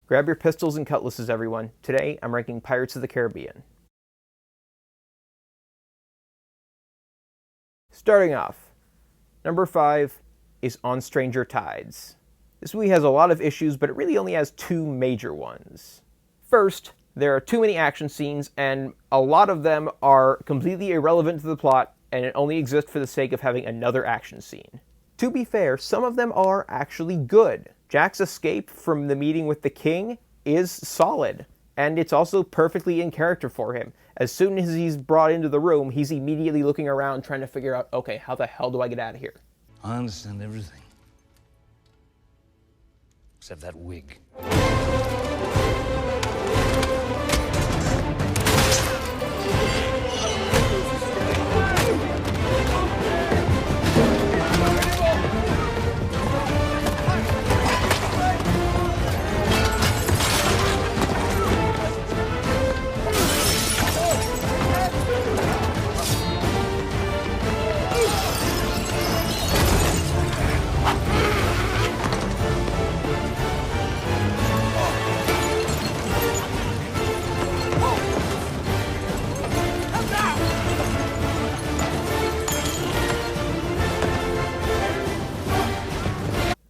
Grab your pistols and cutlasses, everyone. Today, I'm ranking Pirates of the Caribbean. Starting off, number 5 is On Stranger Tides. This movie has a lot of issues, but it really only has two major ones. First, there are too many action scenes, and a lot of them are completely irrelevant to the plot, and it only exists for the sake of having another action scene. To be fair, some of them are actually good. Jack's escape from the meeting with the king is solid, and it's also perfectly in character for him. As soon as he's brought into the room, he's immediately looking around trying to figure out, okay, how the hell do I get out of here? I understand everything. Except that wig.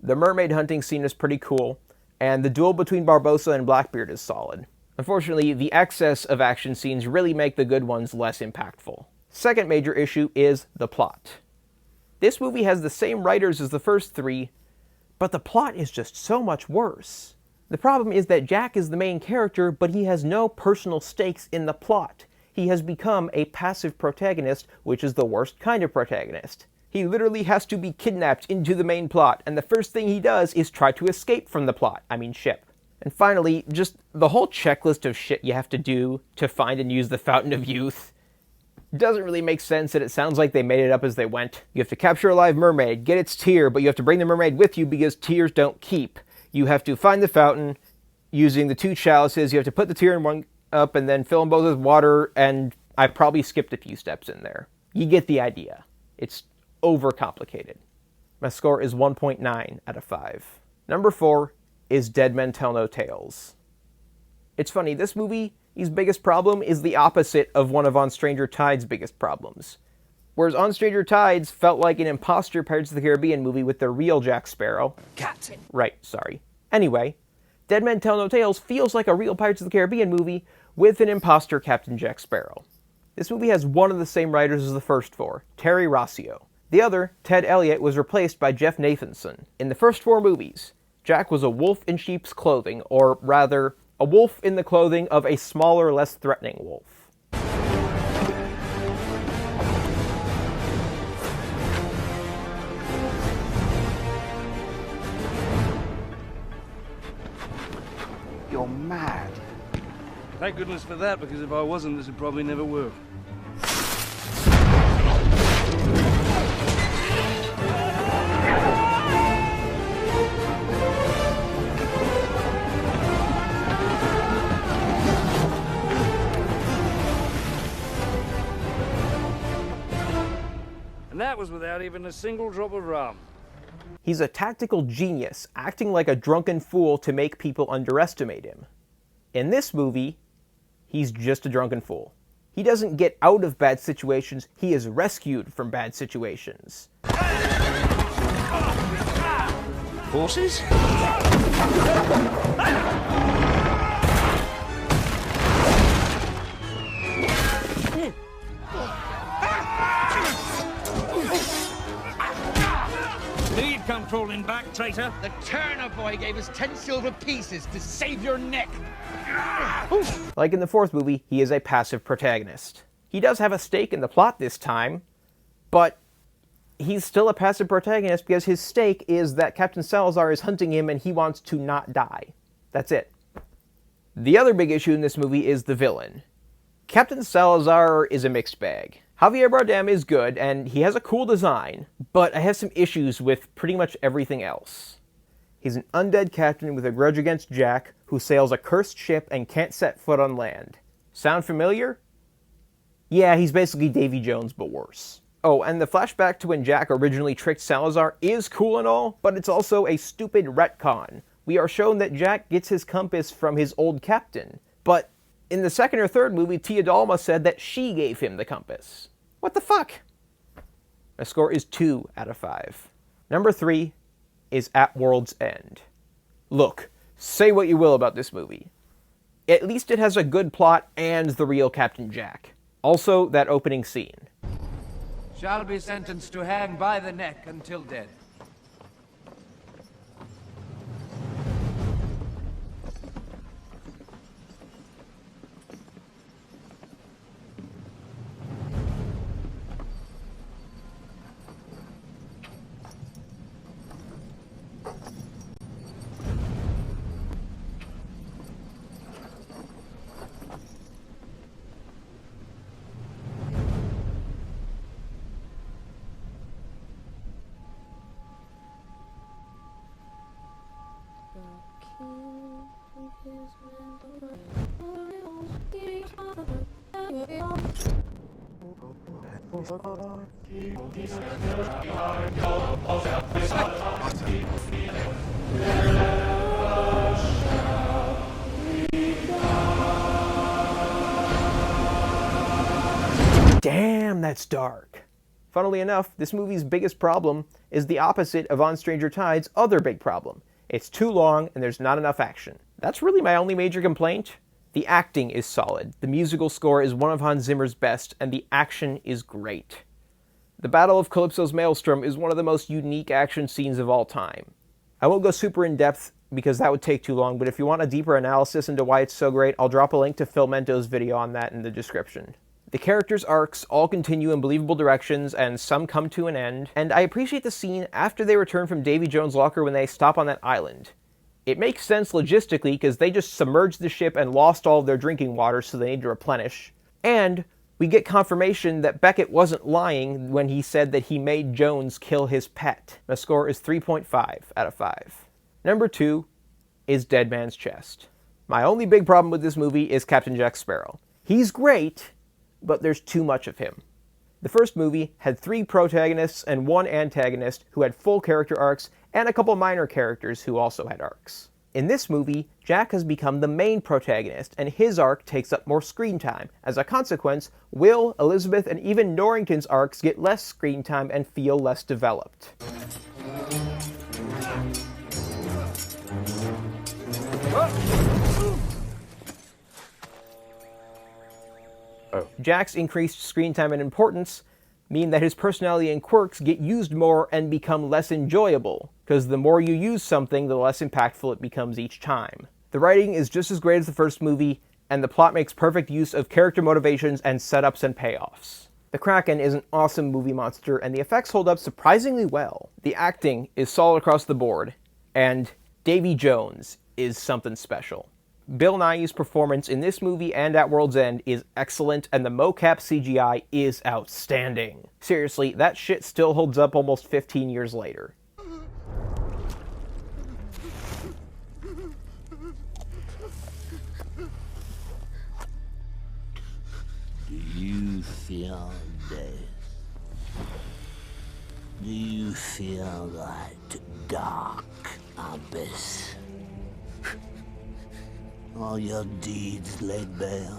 The mermaid hunting scene is pretty cool, and the duel between Barbossa and Blackbeard is solid. Unfortunately, the excess of action scenes really make the good ones less impactful. Second major issue is the plot. This movie has the same writers as the first three, but the plot is just so much worse. The problem is that Jack is the main character, but he has no personal stakes in the plot. He has become a passive protagonist, which is the worst kind of protagonist. He literally has to be kidnapped into the main plot, and the first thing he does is try to escape from the plot. Ship. And finally, just the whole checklist of shit you have to do to find and use the Fountain of Youth doesn't really make sense, and it sounds like they made it up as they went. You have to capture a live mermaid, get its tear, but you have to bring the mermaid with you because tears don't keep. You have to find the fountain using the two chalices. You have to put the tear in one up and then fill them both with water, and I probably skipped a few steps in there. You get the idea. It's overcomplicated. My score is 1.9 out of 5. Number 4 is Dead Men Tell No Tales. It's funny, this movie's biggest problem is the opposite of one of On Stranger Tides' biggest problems. Whereas On Stranger Tides felt like an imposter Pirates of the Caribbean movie with the real Jack Sparrow. Captain. Right, sorry. Anyway, Dead Men Tell No Tales feels like a real Pirates of the Caribbean movie with an imposter Captain Jack Sparrow. This movie has one of the same writers as the first four, Terry Rossio. The other, Ted Elliott, was replaced by Jeff Nathanson. In the first 4 movies, Jack was a wolf in sheep's clothing, or rather, a wolf in the clothing of a smaller, less threatening wolf. You're mad. Thank goodness for that, because if I wasn't, this would probably never work. And that was without even a single drop of rum. He's a tactical genius, acting like a drunken fool to make people underestimate him. In this movie, he's just a drunken fool. He doesn't get out of bad situations, he is rescued from bad situations. Horses? You'd come crawling back, traitor. The Turner boy gave us 10 silver pieces to save your neck. Like in the fourth movie, he is a passive protagonist. He does have a stake in the plot this time, but he's still a passive protagonist because his stake is that Captain Salazar is hunting him and he wants to not die. That's it. The other big issue in this movie is the villain. Captain Salazar is a mixed bag. Javier Bardem is good, and he has a cool design, but I have some issues with pretty much everything else. He's an undead captain with a grudge against Jack, who sails a cursed ship and can't set foot on land. Sound familiar? Yeah, he's basically Davy Jones, but worse. Oh, and the flashback to when Jack originally tricked Salazar is cool and all, but it's also a stupid retcon. we are shown that Jack gets his compass from his old captain, but in the second or third movie, Tia Dalma said that she gave him the compass. What the fuck? My score is 2 out of 5. Number 3 is At World's End. Look, say what you will about this movie. At least it has a good plot and the real Captain Jack. Also, that opening scene. Shall be sentenced to hang by the neck until dead. Damn, that's dark. Funnily enough, this movie's biggest problem is the opposite of On Stranger Tide's other big problem. It's too long and there's not enough action. That's really my only major complaint. The acting is solid, the musical score is one of Hans Zimmer's best, and the action is great. The Battle of Calypso's Maelstrom is one of the most unique action scenes of all time. I won't go super in depth because that would take too long, but if you want a deeper analysis into why it's so great, I'll drop a link to Filmento's video on that in the description. The characters' arcs all continue in believable directions, and some come to an end, and I appreciate the scene after they return from Davy Jones' locker when they stop on that island. It makes sense logistically because they just submerged the ship and lost all of their drinking water, so they need to replenish. And we get confirmation that Beckett wasn't lying when he said that he made Jones kill his pet. My score is 3.5 out of 5. Number 2 is Dead Man's Chest. My only big problem with this movie is Captain Jack Sparrow. He's great, but there's too much of him. The first movie had 3 protagonists and 1 antagonist who had full character arcs, and a couple minor characters who also had arcs. In this movie, Jack has become the main protagonist, and his arc takes up more screen time. As a consequence, Will, Elizabeth, and even Norrington's arcs get less screen time and feel less developed. Jack's increased screen time and importance mean that his personality and quirks get used more and become less enjoyable, because the more you use something, the less impactful it becomes each time. The writing is just as great as the first movie, and the plot makes perfect use of character motivations and setups and payoffs. The Kraken is an awesome movie monster, and the effects hold up surprisingly well. The acting is solid across the board, and Davy Jones is something special. Bill Nighy's performance in this movie and at World's End is excellent, and the mocap CGI is outstanding. Seriously, that shit still holds up almost 15 years later. Do you feel this? Do you feel that dark abyss? All your deeds laid bare,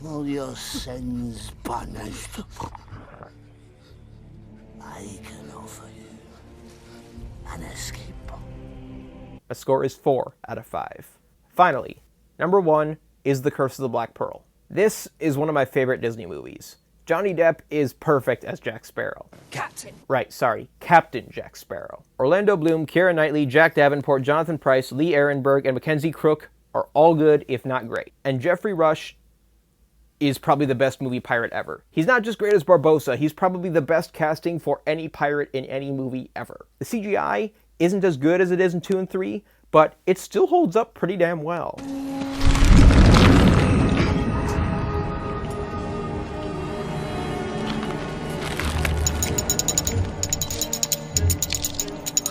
all your sins punished. I can offer you an escape. My score is 4 out of 5. Finally, number 1 is The Curse of the Black Pearl. This is one of my favorite Disney movies. Johnny Depp is perfect as Jack Sparrow. Captain Jack Sparrow. Orlando Bloom, Keira Knightley, Jack Davenport, Jonathan Pryce, Lee Ehrenberg, and Mackenzie Crook are all good, if not great. And Jeffrey Rush is probably the best movie pirate ever. He's not just great as Barbossa, he's probably the best casting for any pirate in any movie ever. The CGI isn't as good as it is in 2 and 3, but it still holds up pretty damn well.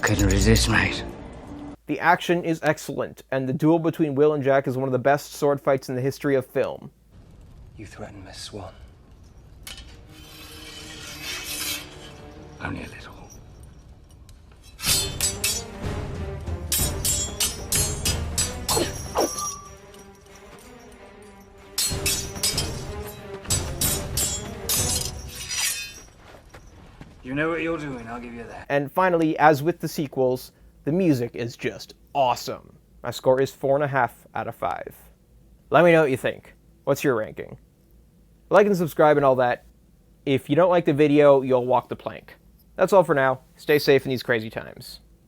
Couldn't resist, mate. The action is excellent, and the duel between Will and Jack is one of the best sword fights in the history of film. You threatened Miss Swan. Only a little. You know what you're doing, I'll give you that. And finally, as with the sequels, the music is just awesome. My score is 4.5 out of 5. Let me know what you think. What's your ranking? Like and subscribe and all that. If you don't like the video, you'll walk the plank. That's all for now. Stay safe in these crazy times.